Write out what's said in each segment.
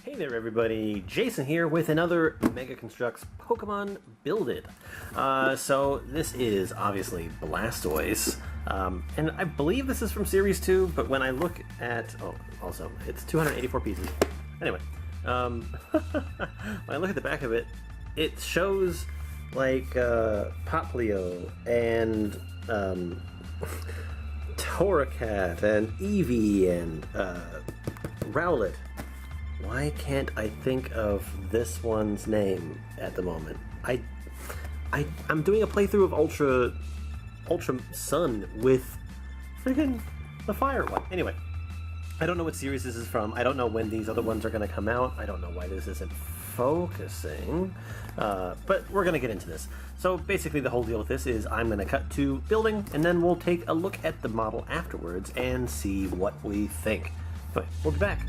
Hey there everybody, Jason here with another Mega Construx Pokemon Build It. So this is obviously Blastoise, and I believe this is from Series 2, but when I look at, oh also, it's 284 pieces. Anyway, when I look at the back of it, it shows like Poplio and Torracat and Eevee and Rowlet. Why can't I think of this one's name at the moment? I'm doing a playthrough of Ultra Sun with friggin' the fire one. Anyway, I don't know what series this is from. I don't know when these other ones are going to come out. I don't know why this isn't focusing, but we're going to get into this. So basically the whole deal with this is I'm going to cut to building, and then we'll take a look at the model afterwards and see what we think. But we'll be back.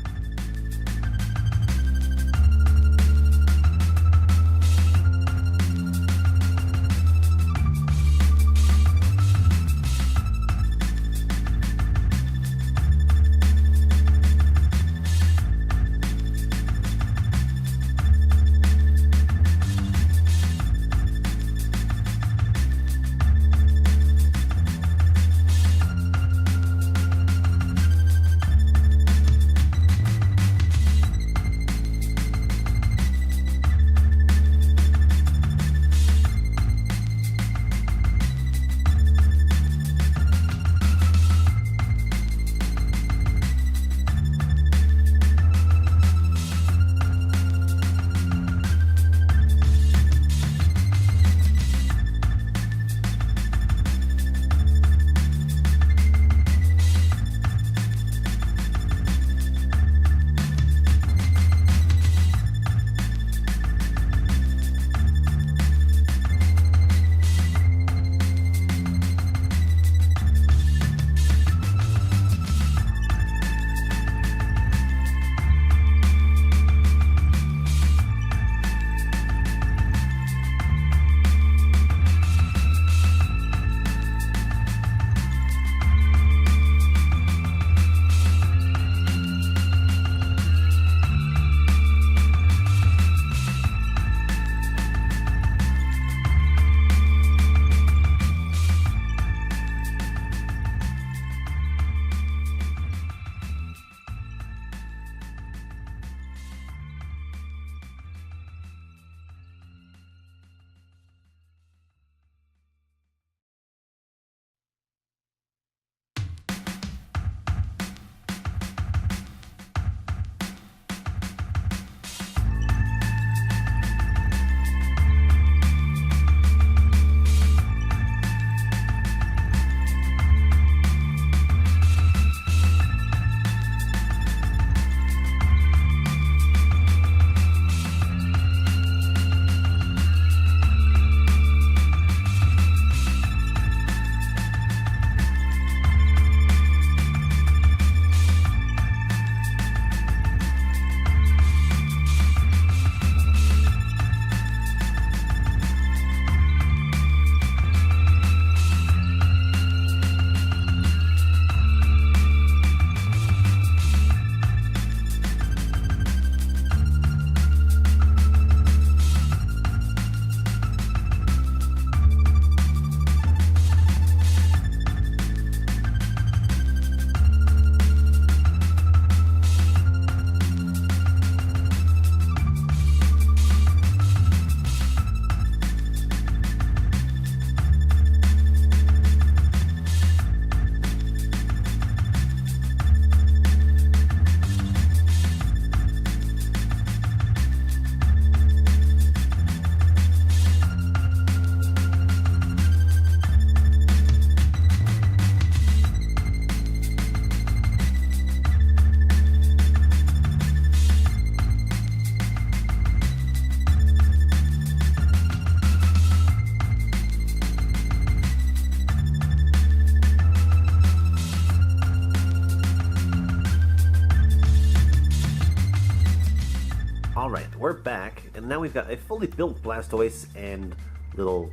Alright, we're back, and now we've got a fully built Blastoise and little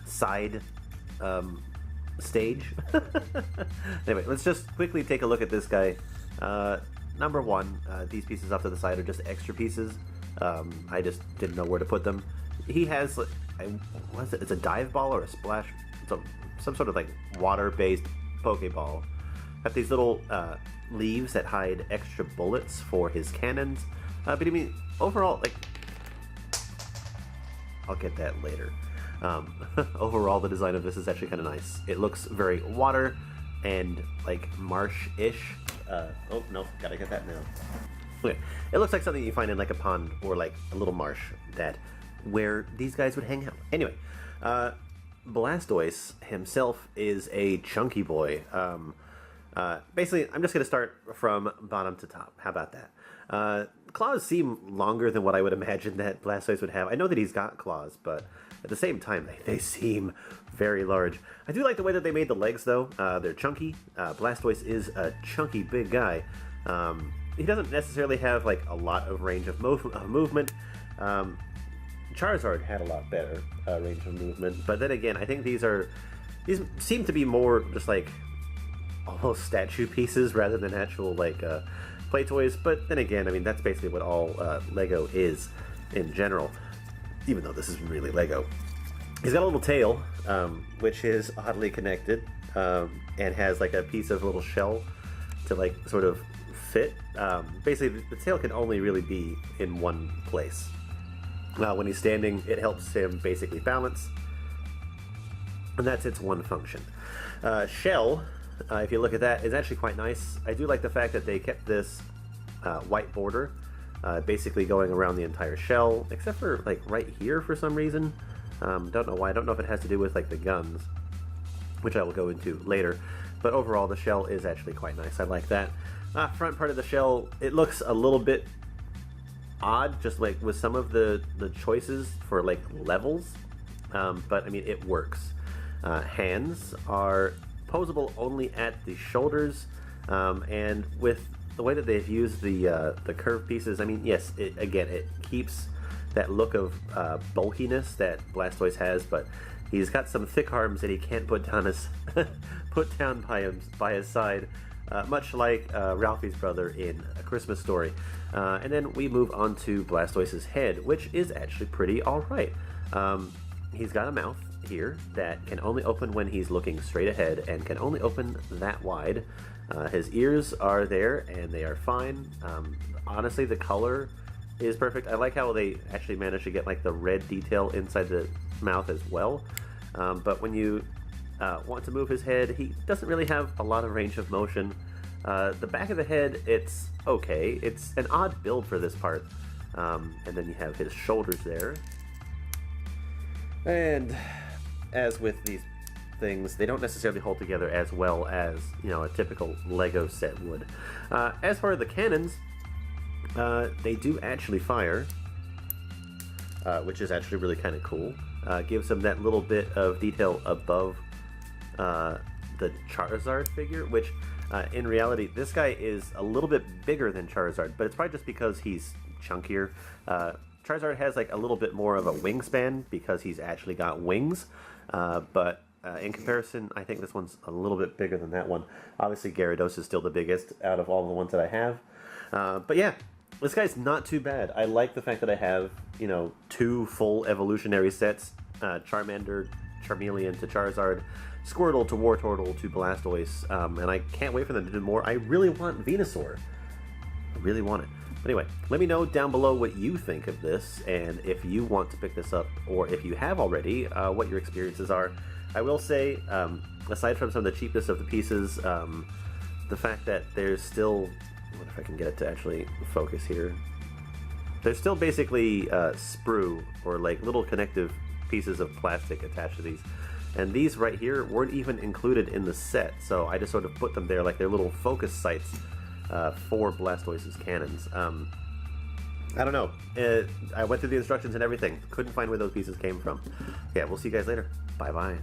side stage. Anyway, let's just quickly take a look at this guy. number one, these pieces off to the side are just extra pieces. I just didn't know where to put them. He has, what is it? It's a dive ball or a splash? It's some sort of like water-based Pokeball. Got these little leaves that hide extra bullets for his cannons. But I mean, overall, like, I'll get that later. Overall, the design of this is actually kind of nice. It looks very water and like marsh-ish. Oh no, gotta get that now. Okay, it looks like something you find in like a pond or like a little marsh where these guys would hang out. Anyway, Blastoise himself is a chunky boy. Basically, I'm just gonna start from bottom to top. How about that? Claws seem longer than what I would imagine that Blastoise would have. I know that he's got claws, but at the same time, they seem very large. I do like the way that they made the legs, though. They're chunky. Blastoise is a chunky, big guy. He doesn't necessarily have like a lot of range of movement. Charizard had a lot better range of movement, but then again, I think these seem to be more just like almost statue pieces rather than actual like play toys. But then again, I mean, that's basically what all Lego is in general, even though this is really Lego. He's got a little tail, which is oddly connected, and has like a piece of little shell to like sort of fit. Basically, the tail can only really be in one place. When he's standing, it helps him basically balance, and that's its one function. Shell, if you look at that, is actually quite nice. I do like the fact that they kept this white border basically going around the entire shell, except for like right here for some reason. Don't know why. I don't know if it has to do with like the guns, which I will go into later. But overall, the shell is actually quite nice. I like that. Front part of the shell, it looks a little bit odd, just like with some of the choices for like levels. But I mean, it works. Hands are posable only at the shoulders, and with the way that they've used the curved pieces, I mean, yes, it keeps that look of bulkiness that Blastoise has, but he's got some thick arms that he can't put down by his side, much like Ralphie's brother in A Christmas Story. And then we move on to Blastoise's head, which is actually pretty alright. He's got a mouth here that can only open when he's looking straight ahead and can only open that wide. His ears are there and they are fine. Honestly, the color is perfect. I like how they actually managed to get like the red detail inside the mouth as well. But when you want to move his head, he doesn't really have a lot of range of motion. The back of the head, it's okay. It's an odd build for this part. And then you have his shoulders there. And as with these things, they don't necessarily hold together as well as, you know, a typical Lego set would. As for the cannons, they do actually fire, which is actually really kind of cool. Gives them that little bit of detail above the Charizard figure, which in reality, this guy is a little bit bigger than Charizard, but it's probably just because he's chunkier. Charizard has like a little bit more of a wingspan because he's actually got wings, but in comparison, I think this one's a little bit bigger than that one. Obviously, Gyarados is still the biggest out of all the ones that I have. But yeah, this guy's not too bad. I like the fact that I have, you know, 2 full evolutionary sets, Charmander, Charmeleon to Charizard, Squirtle to Wartortle to Blastoise, and I can't wait for them to do more. I really want Venusaur. I really want it. But anyway, let me know down below what you think of this, and if you want to pick this up, or if you have already, what your experiences are. I will say, aside from some of the cheapness of the pieces, the fact that there's still, what if I can get it to actually focus here? There's still basically sprue, or like little connective pieces of plastic attached to these. And these right here weren't even included in the set, so I just sort of put them there like they're little focus sites for Blastoise's cannons. I don't know. I went through the instructions and everything. Couldn't find where those pieces came from. Yeah, we'll see you guys later. Bye-bye.